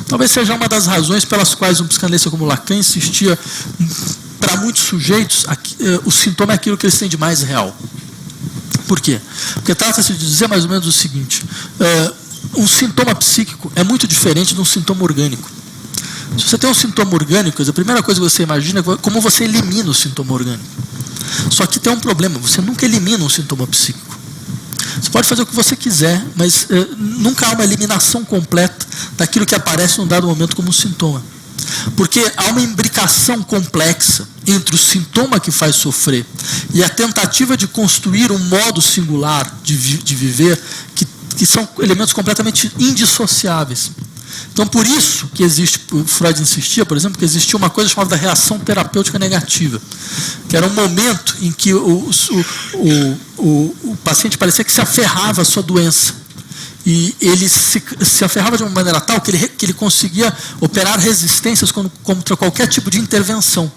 Talvez seja uma das razões pelas quais um psicanalista como Lacan insistia, para muitos sujeitos, o sintoma é aquilo que eles têm de mais real. Por quê? Porque trata-se de dizer mais ou menos o seguinte: um sintoma psíquico é muito diferente de um sintoma orgânico. Se você tem um sintoma orgânico, a primeira coisa que você imagina é como você elimina o sintoma orgânico. Só que tem um problema: você nunca elimina um sintoma psíquico. Você pode fazer o que você quiser, mas nunca há uma eliminação completa daquilo que aparece num dado momento como um sintoma. Porque há uma imbricação complexa entre o sintoma que faz sofrer e a tentativa de construir um modo singular de viver, que são elementos completamente indissociáveis. Então, por isso que existe, Freud insistia, por exemplo, que existia uma coisa chamada reação terapêutica negativa, que era um momento em que o paciente parecia que se aferrava à sua doença. E ele se aferrava de uma maneira tal que ele conseguia operar resistências contra qualquer tipo de intervenção.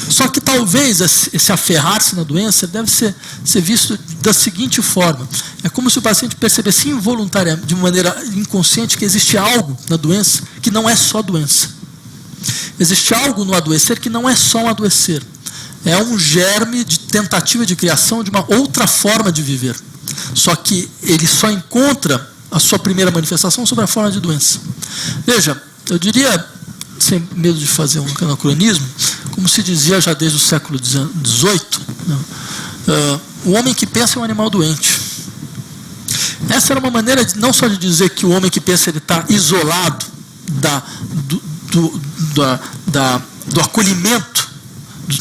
Só que talvez esse aferrar-se na doença deve ser visto da seguinte forma: é como se o paciente percebesse involuntariamente, de uma maneira inconsciente, que existe algo na doença que não é só doença. Existe algo no adoecer que não é só um adoecer. É um germe de tentativa de criação de uma outra forma de viver. Só que ele só encontra a sua primeira manifestação sob a forma de doença. Veja, eu diria, sem medo de fazer um anacronismo, como se dizia já desde o século XVIII, o homem que pensa é um animal doente. Essa era uma maneira não só de dizer que o homem que pensa ele está isolado do acolhimento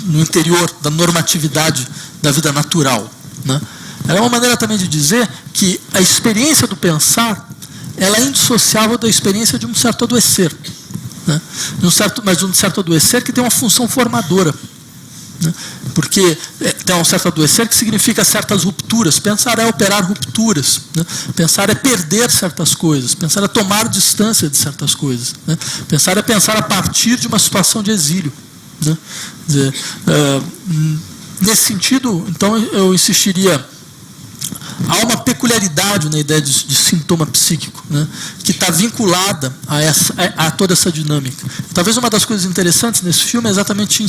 no interior da normatividade da vida natural, né? Era uma maneira também de dizer que a experiência do pensar ela é indissociável da experiência de um certo adoecer, né? Mas um certo adoecer que tem uma função formadora, né? Porque tem um certo adoecer que significa certas rupturas. Pensar é operar rupturas, né? Pensar é perder certas coisas, pensar é tomar distância de certas coisas, né? Pensar é pensar a partir de uma situação de exílio, né? Quer dizer, nesse sentido, então, eu insistiria. Há uma peculiaridade na ideia de sintoma psíquico, né, que está vinculada a toda essa dinâmica. Talvez uma das coisas interessantes nesse filme é exatamente